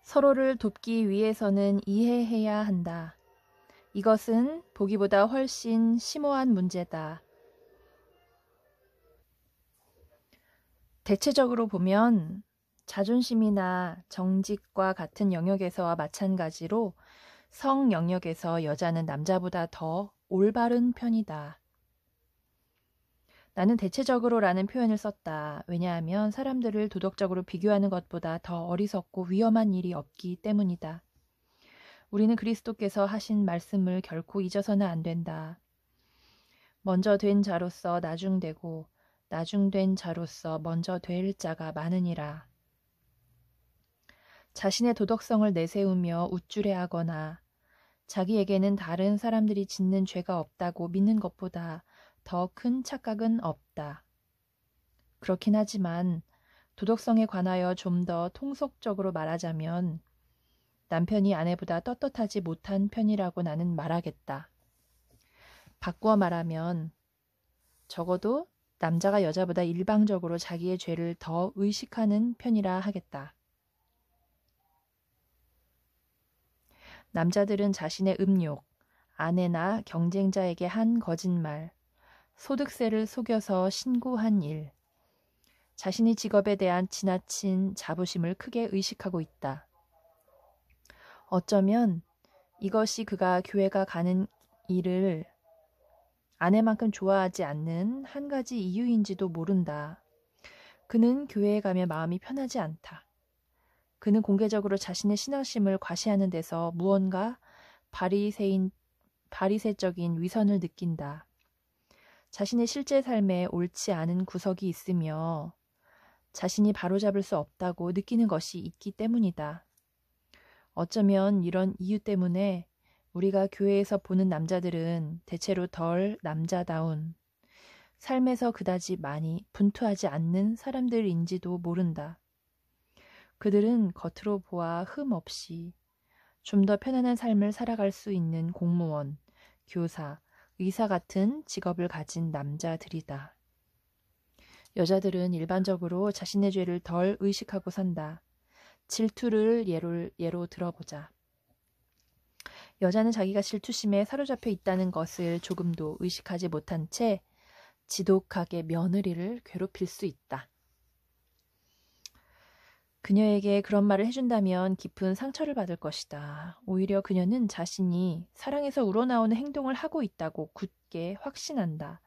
서로를 돕기 위해서는 이해해야 한다. 이것은 보기보다 훨씬 심오한 문제다. 대체적으로 보면 자존심이나 정직과 같은 영역에서와 마찬가지로 성 영역에서 여자는 남자보다 더 올바른 편이다. 나는 대체적으로라는 표현을 썼다. 왜냐하면 사람들을 도덕적으로 비교하는 것보다 더 어리석고 위험한 일이 없기 때문이다. 우리는 그리스도께서 하신 말씀을 결코 잊어서는 안 된다. 먼저 된 자로서 나중되고 나중된 자로서 먼저 될 자가 많으니라. 자신의 도덕성을 내세우며 우쭐해하거나 자기에게는 다른 사람들이 짓는 죄가 없다고 믿는 것보다 더 큰 착각은 없다. 그렇긴 하지만 도덕성에 관하여 좀 더 통속적으로 말하자면 남편이 아내보다 떳떳하지 못한 편이라고 나는 말하겠다. 바꾸어 말하면 적어도 남자가 여자보다 일방적으로 자기의 죄를 더 의식하는 편이라 하겠다. 남자들은 자신의 음욕, 아내나 경쟁자에게 한 거짓말, 소득세를 속여서 신고한 일, 자신의 직업에 대한 지나친 자부심을 크게 의식하고 있다. 어쩌면 이것이 그가 교회가 가는 일을 아내만큼 좋아하지 않는 한 가지 이유인지도 모른다. 그는 교회에 가면 마음이 편하지 않다. 그는 공개적으로 자신의 신앙심을 과시하는 데서 무언가 바리새적인 위선을 느낀다. 자신의 실제 삶에 옳지 않은 구석이 있으며 자신이 바로잡을 수 없다고 느끼는 것이 있기 때문이다. 어쩌면 이런 이유 때문에 우리가 교회에서 보는 남자들은 대체로 덜 남자다운, 삶에서 그다지 많이 분투하지 않는 사람들인지도 모른다. 그들은 겉으로 보아 흠 없이 좀 더 편안한 삶을 살아갈 수 있는 공무원, 교사, 의사 같은 직업을 가진 남자들이다. 여자들은 일반적으로 자신의 죄를 덜 의식하고 산다. 질투를 예로 들어보자. 여자는 자기가 질투심에 사로잡혀 있다는 것을 조금도 의식하지 못한 채 지독하게 며느리를 괴롭힐 수 있다. 그녀에게 그런 말을 해준다면 깊은 상처를 받을 것이다. 오히려 그녀는 자신이 사랑에서 우러나오는 행동을 하고 있다고 굳게 확신한다.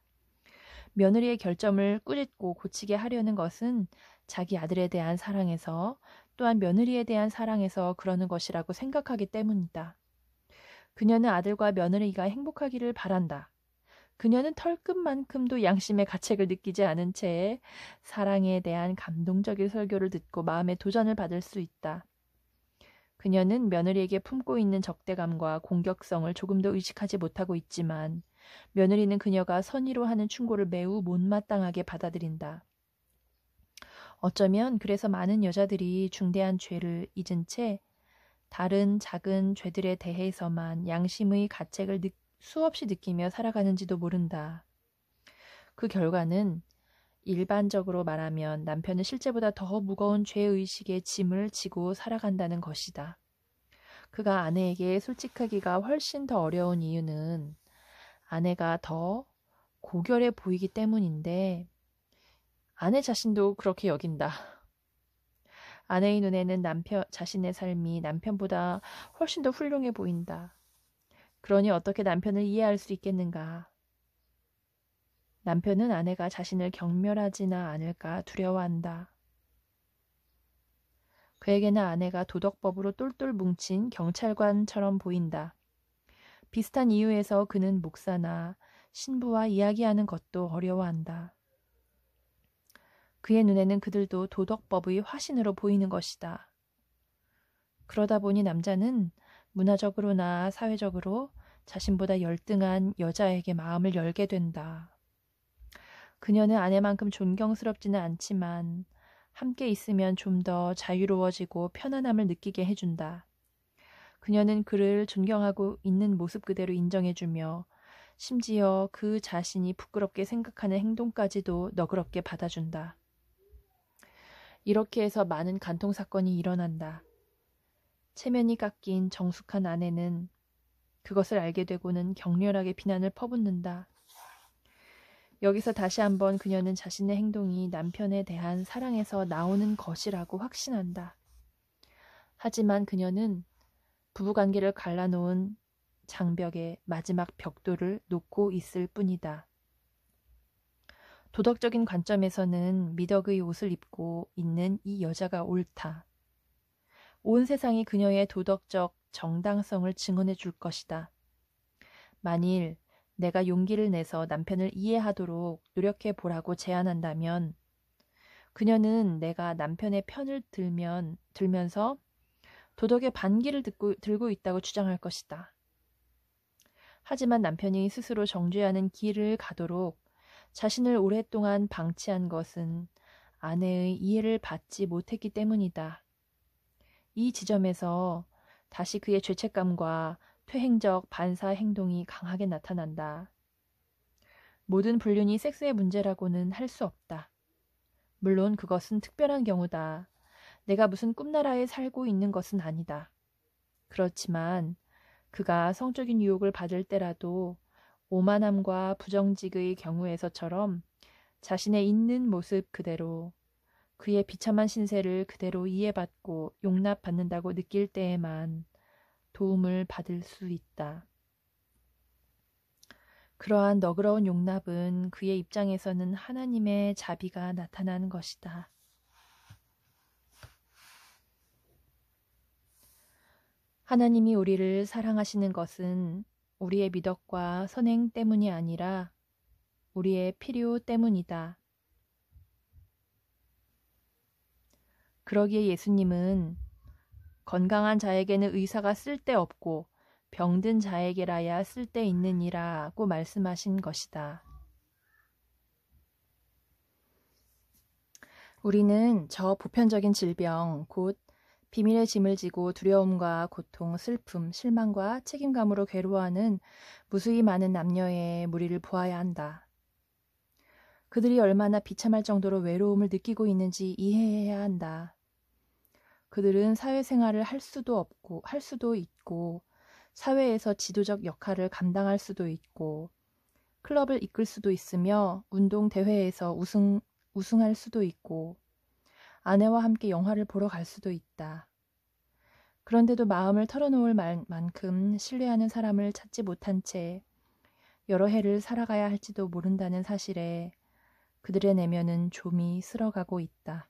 며느리의 결점을 꾸짖고 고치게 하려는 것은 자기 아들에 대한 사랑에서 또한 며느리에 대한 사랑에서 그러는 것이라고 생각하기 때문이다. 그녀는 아들과 며느리가 행복하기를 바란다. 그녀는 털끝만큼도 양심의 가책을 느끼지 않은 채 사랑에 대한 감동적인 설교를 듣고 마음의 도전을 받을 수 있다. 그녀는 며느리에게 품고 있는 적대감과 공격성을 조금도 의식하지 못하고 있지만 며느리는 그녀가 선의로 하는 충고를 매우 못마땅하게 받아들인다. 어쩌면 그래서 많은 여자들이 중대한 죄를 잊은 채 다른 작은 죄들에 대해서만 양심의 가책을 수없이 느끼며 살아가는지도 모른다. 그 결과는 일반적으로 말하면 남편은 실제보다 더 무거운 죄의식의 짐을 지고 살아간다는 것이다. 그가 아내에게 솔직하기가 훨씬 더 어려운 이유는 아내가 더 고결해 보이기 때문인데 아내 자신도 그렇게 여긴다. 아내의 눈에는 자신의 삶이 남편보다 훨씬 더 훌륭해 보인다. 그러니 어떻게 남편을 이해할 수 있겠는가? 남편은 아내가 자신을 경멸하지나 않을까 두려워한다. 그에게는 아내가 도덕법으로 똘똘 뭉친 경찰관처럼 보인다. 비슷한 이유에서 그는 목사나 신부와 이야기하는 것도 어려워한다. 그의 눈에는 그들도 도덕법의 화신으로 보이는 것이다. 그러다 보니 남자는 문화적으로나 사회적으로 자신보다 열등한 여자에게 마음을 열게 된다. 그녀는 아내만큼 존경스럽지는 않지만 함께 있으면 좀 더 자유로워지고 편안함을 느끼게 해준다. 그녀는 그를 존경하고 있는 모습 그대로 인정해주며 심지어 그 자신이 부끄럽게 생각하는 행동까지도 너그럽게 받아준다. 이렇게 해서 많은 간통 사건이 일어난다. 체면이 깎인 정숙한 아내는 그것을 알게 되고는 격렬하게 비난을 퍼붓는다. 여기서 다시 한번 그녀는 자신의 행동이 남편에 대한 사랑에서 나오는 것이라고 확신한다. 하지만 그녀는 부부관계를 갈라놓은 장벽의 마지막 벽돌을 놓고 있을 뿐이다. 도덕적인 관점에서는 미덕의 옷을 입고 있는 이 여자가 옳다. 온 세상이 그녀의 도덕적 정당성을 증언해 줄 것이다. 만일 내가 용기를 내서 남편을 이해하도록 노력해 보라고 제안한다면 그녀는 내가 남편의 편을 들면서 도덕의 반기를 들고 있다고 주장할 것이다. 하지만 남편이 스스로 정죄하는 길을 가도록 자신을 오랫동안 방치한 것은 아내의 이해를 받지 못했기 때문이다. 이 지점에서 다시 그의 죄책감과 퇴행적 반사 행동이 강하게 나타난다. 모든 불륜이 섹스의 문제라고는 할 수 없다. 물론 그것은 특별한 경우다. 내가 무슨 꿈나라에 살고 있는 것은 아니다. 그렇지만 그가 성적인 유혹을 받을 때라도 오만함과 부정직의 경우에서처럼 자신의 있는 모습 그대로 그의 비참한 신세를 그대로 이해받고 용납받는다고 느낄 때에만 도움을 받을 수 있다. 그러한 너그러운 용납은 그의 입장에서는 하나님의 자비가 나타나는 것이다. 하나님이 우리를 사랑하시는 것은 우리의 미덕과 선행 때문이 아니라 우리의 필요 때문이다. 그러기에 예수님은 건강한 자에게는 의사가 쓸데없고 병든 자에게라야 쓸데있느니라고 말씀하신 것이다. 우리는 저 보편적인 질병, 곧 비밀의 짐을 지고 두려움과 고통, 슬픔, 실망과 책임감으로 괴로워하는 무수히 많은 남녀의 무리를 보아야 한다. 그들이 얼마나 비참할 정도로 외로움을 느끼고 있는지 이해해야 한다. 그들은 사회생활을 할 수도 있고, 사회에서 지도적 역할을 감당할 수도 있고, 클럽을 이끌 수도 있으며, 운동 대회에서 우승할 수도 있고, 아내와 함께 영화를 보러 갈 수도 있다. 그런데도 마음을 털어놓을 만큼 신뢰하는 사람을 찾지 못한 채 여러 해를 살아가야 할지도 모른다는 사실에 그들의 내면은 좀이 쓸어가고 있다.